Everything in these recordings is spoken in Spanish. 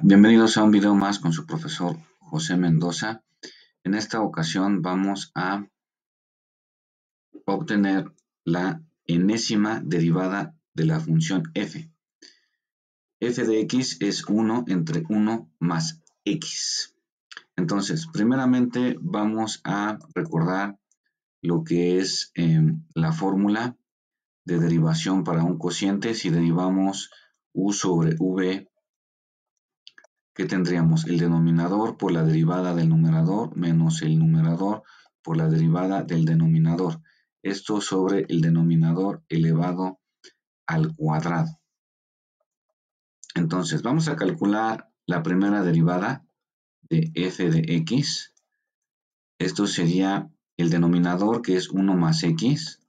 Bienvenidos a un video más con su profesor José Mendoza. En esta ocasión vamos a obtener la enésima derivada de la función f. F de x es 1 entre 1 más x. Entonces, primeramente vamos a recordar lo que es la fórmula de derivación para un cociente. Si derivamos u sobre v, ¿qué tendríamos? El denominador por la derivada del numerador menos el numerador por la derivada del denominador. Esto sobre el denominador elevado al cuadrado. Entonces, vamos a calcular la primera derivada de f de x. Esto sería el denominador, que es 1 más x,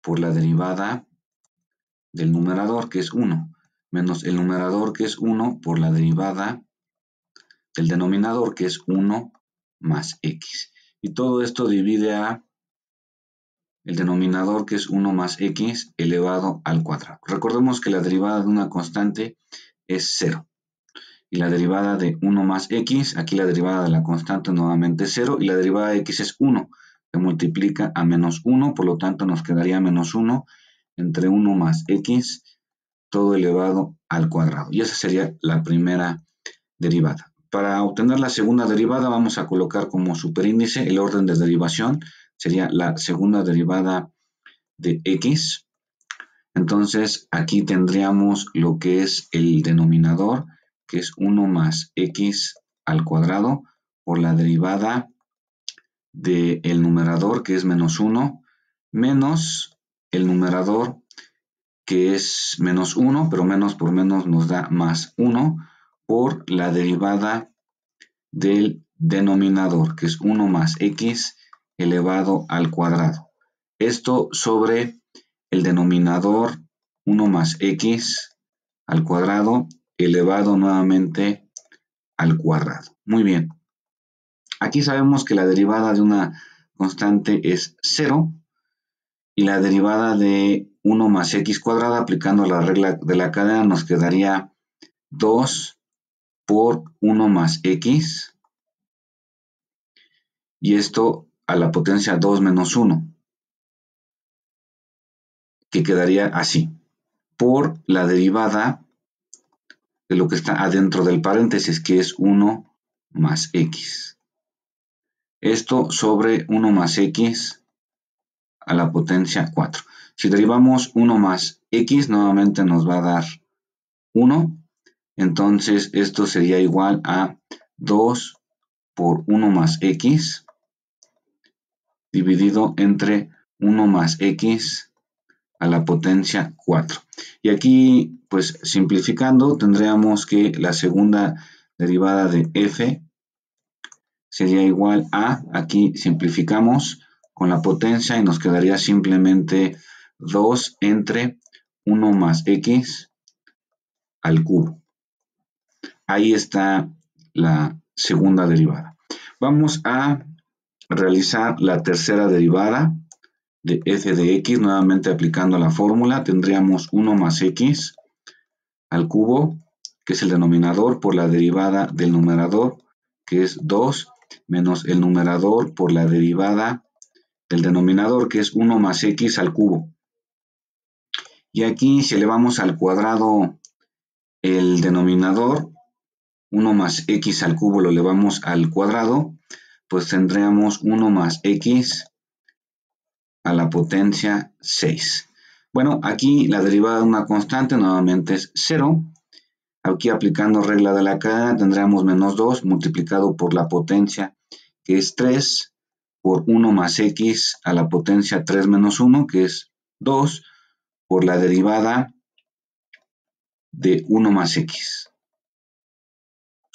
por la derivada del numerador, que es 1, menos el numerador, que es 1, por la derivada del denominador, que es 1 más x. Y todo esto divide a el denominador, que es 1 más x elevado al cuadrado. Recordemos que la derivada de una constante es 0. Y la derivada de 1 más x, aquí la derivada de la constante nuevamente es 0. Y la derivada de x es 1, que multiplica a menos 1. Por lo tanto, nos quedaría menos 1 entre 1 más x, todo elevado al cuadrado. Y esa sería la primera derivada. Para obtener la segunda derivada vamos a colocar como superíndice el orden de derivación. Sería la segunda derivada de x. Entonces aquí tendríamos lo que es el denominador, que es 1 más x al cuadrado, por la derivada del numerador, que es menos 1, menos el numerador, que es menos 1, pero menos por menos nos da más 1, por la derivada del denominador, que es 1 más x elevado al cuadrado. Esto sobre el denominador 1 más x al cuadrado elevado nuevamente al cuadrado. Muy bien. Aquí sabemos que la derivada de una constante es 0 y la derivada de 1 más x cuadrada, aplicando la regla de la cadena, nos quedaría 2 por 1 más x, y esto a la potencia 2 menos 1, que quedaría así, por la derivada de lo que está adentro del paréntesis, que es 1 más x. Esto sobre 1 más x a la potencia 4. Si derivamos 1 más x, nuevamente nos va a dar 1. Entonces esto sería igual a 2 por 1 más x dividido entre 1 más x a la potencia 4. Y aquí, pues simplificando, tendríamos que la segunda derivada de f sería igual a, aquí simplificamos con la potencia y nos quedaría simplemente 2 entre 1 más x al cubo. Ahí está la segunda derivada. Vamos a realizar la tercera derivada de f de x, nuevamente aplicando la fórmula. Tendríamos 1 más x al cubo, que es el denominador, por la derivada del numerador, que es 2, menos el numerador por la derivada del denominador, que es 1 más x al cubo. Y aquí, si elevamos al cuadrado el denominador, 1 más x al cubo lo elevamos al cuadrado, pues tendríamos 1 más x a la potencia 6. Bueno, aquí la derivada de una constante nuevamente es 0. Aquí aplicando regla de la cadena tendríamos menos 2 multiplicado por la potencia, que es 3, por 1 más x a la potencia 3 menos 1, que es 2, por la derivada de 1 más x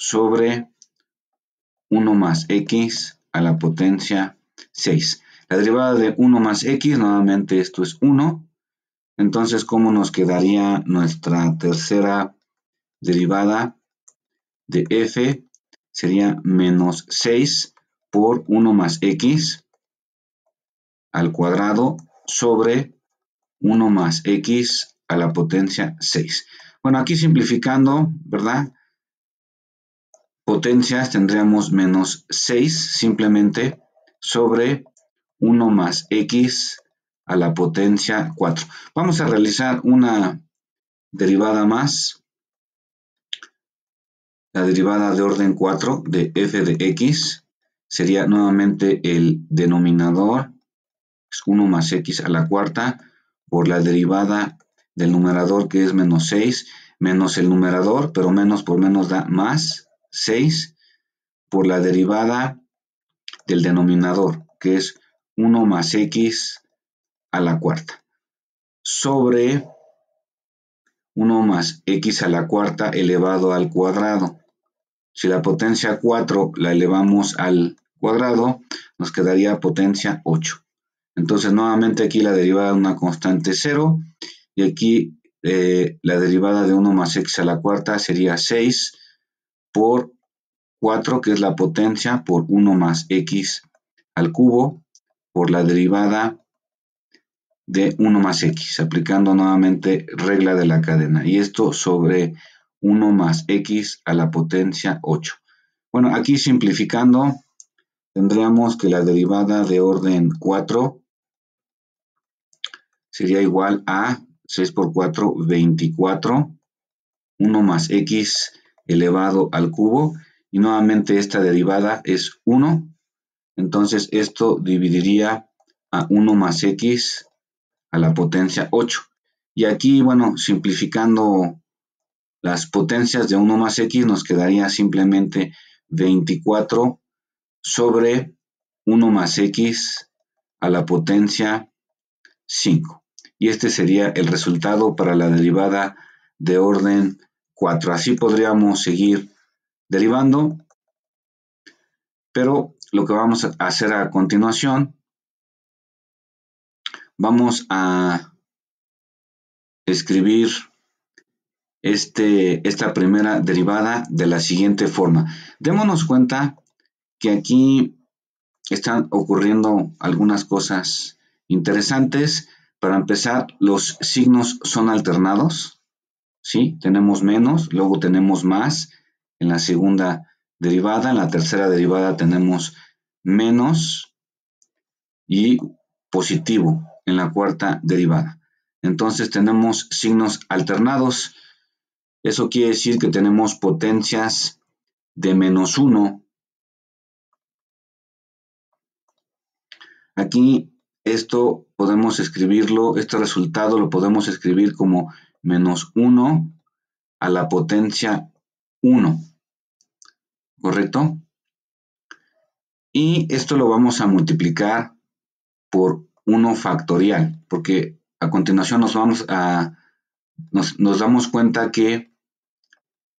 sobre 1 más x a la potencia 6. La derivada de 1 más x, nuevamente esto es 1. Entonces, ¿cómo nos quedaría nuestra tercera derivada de f? Sería menos 6 por 1 más x al cuadrado sobre 1 más x a la potencia 6. Bueno, aquí simplificando, ¿verdad? potencias tendríamos menos 6 simplemente sobre 1 más x a la potencia 4. Vamos a realizar una derivada más. La derivada de orden 4 de f de x sería nuevamente el denominador, es 1 más x a la cuarta, por la derivada del numerador, que es menos 6, menos el numerador, pero menos por menos da más 6, por la derivada del denominador, que es 1 más x a la cuarta, sobre 1 más x a la cuarta elevado al cuadrado. Si la potencia 4 la elevamos al cuadrado, nos quedaría potencia 8. Entonces, nuevamente aquí la derivada de una constante 0, y aquí la derivada de 1 más x a la cuarta sería 6 por 4, que es la potencia, por 1 más x al cubo, por la derivada de 1 más x, aplicando nuevamente regla de la cadena, y esto sobre 1 más x a la potencia 8. Bueno, aquí simplificando, tendríamos que la derivada de orden 4 sería igual a 6 por 4, 24, 1 más x elevado al cubo, y nuevamente esta derivada es 1, entonces esto dividiría a 1 más x a la potencia 8. Y aquí, bueno, simplificando las potencias de 1 más x, nos quedaría simplemente 24 sobre 1 más x a la potencia 5. Y este sería el resultado para la derivada de orden 4. Así podríamos seguir derivando, pero lo que vamos a hacer a continuación, vamos a escribir esta primera derivada de la siguiente forma. Démonos cuenta que aquí están ocurriendo algunas cosas interesantes. Para empezar, los signos son alternados, ¿sí? Tenemos menos, luego tenemos más en la segunda derivada, en la tercera derivada tenemos menos y positivo en la cuarta derivada. Entonces tenemos signos alternados. Eso quiere decir que tenemos potencias de menos 1. Aquí esto podemos escribirlo, este resultado lo podemos escribir como menos 1 a la potencia 1, ¿correcto? Y esto lo vamos a multiplicar por 1 factorial, porque a continuación nos damos cuenta que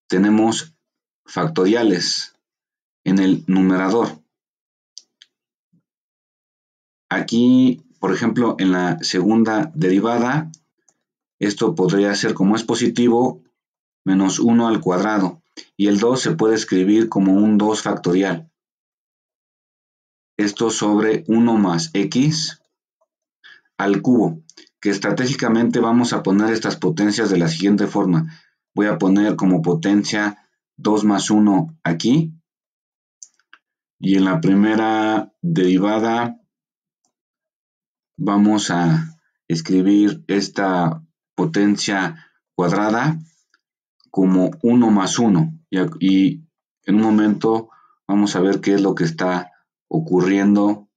tenemos factoriales en el numerador. Aquí, por ejemplo, en la segunda derivada, esto podría ser, como es positivo, menos 1 al cuadrado, y el 2 se puede escribir como un 2 factorial. Esto sobre 1 más x al cubo, que estratégicamente vamos a poner estas potencias de la siguiente forma. Voy a poner como potencia 2 más 1 aquí, y en la primera derivada vamos a escribir esta potencia cuadrada como 1 más 1, y en un momento vamos a ver qué es lo que está ocurriendo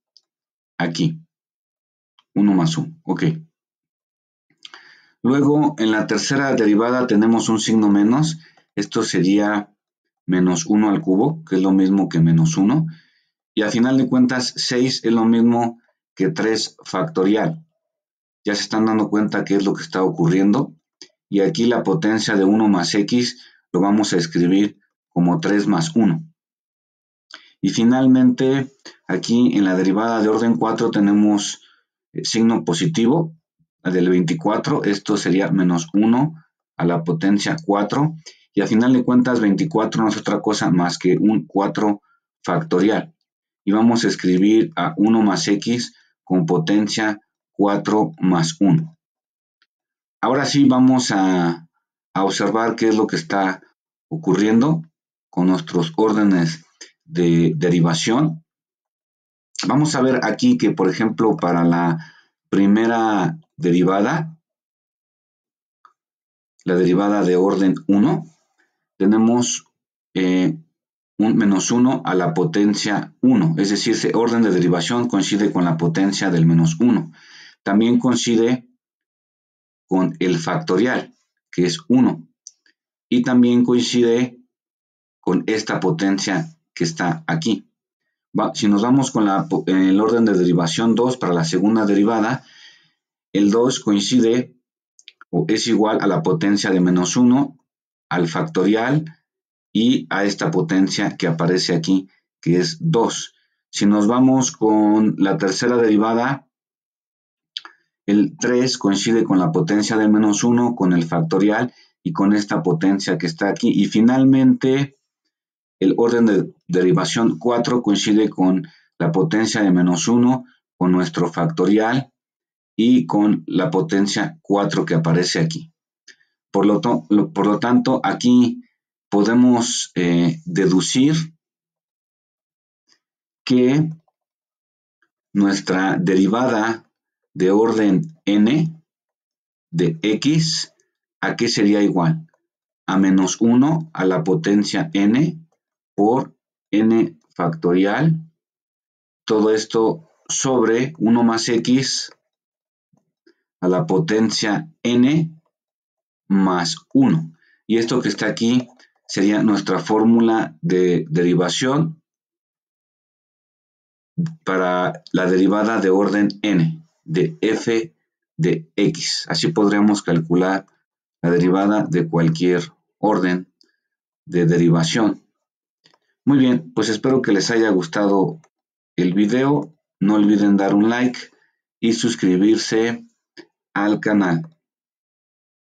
aquí. 1 más 1, ok. Luego, en la tercera derivada tenemos un signo menos. Esto sería menos 1 al cubo, que es lo mismo que menos 1. Y al final de cuentas, 6 es lo mismo que 3 factorial. Ya se están dando cuenta qué es lo que está ocurriendo. Y aquí la potencia de 1 más x lo vamos a escribir como 3 más 1. Y finalmente, aquí en la derivada de orden 4 tenemos signo positivo del 24. Esto sería menos 1 a la potencia 4. Y a final de cuentas, 24 no es otra cosa más que un 4 factorial. Y vamos a escribir a 1 más x con potencia 4 más 1. Ahora sí vamos a observar qué es lo que está ocurriendo. con nuestros órdenes de derivación. Vamos a ver aquí que, por ejemplo, para la primera derivada, la derivada de orden 1, tenemos un menos 1 a la potencia 1, es decir, ese orden de derivación coincide con la potencia del menos 1. También coincide con el factorial, que es 1, y también coincide con esta potencia que está aquí. Si nos vamos con el orden de derivación 2 para la segunda derivada, el 2 coincide o es igual a la potencia de menos 1, al factorial y a esta potencia que aparece aquí, que es 2. Si nos vamos con la tercera derivada, el 3 coincide con la potencia de menos 1, con el factorial y con esta potencia que está aquí. Y finalmente, el orden de derivación 4 coincide con la potencia de menos 1, con nuestro factorial y con la potencia 4 que aparece aquí. Por lo tanto, aquí podemos deducir que nuestra derivada de orden n de x, ¿a qué sería igual? A menos 1 a la potencia n por n factorial, todo esto sobre 1 más x a la potencia n más 1. Y esto que está aquí sería nuestra fórmula de derivación para la derivada de orden n de f de x. Así podríamos calcular la derivada de cualquier orden de derivación. Muy bien, pues espero que les haya gustado el video. No olviden dar un like y suscribirse al canal.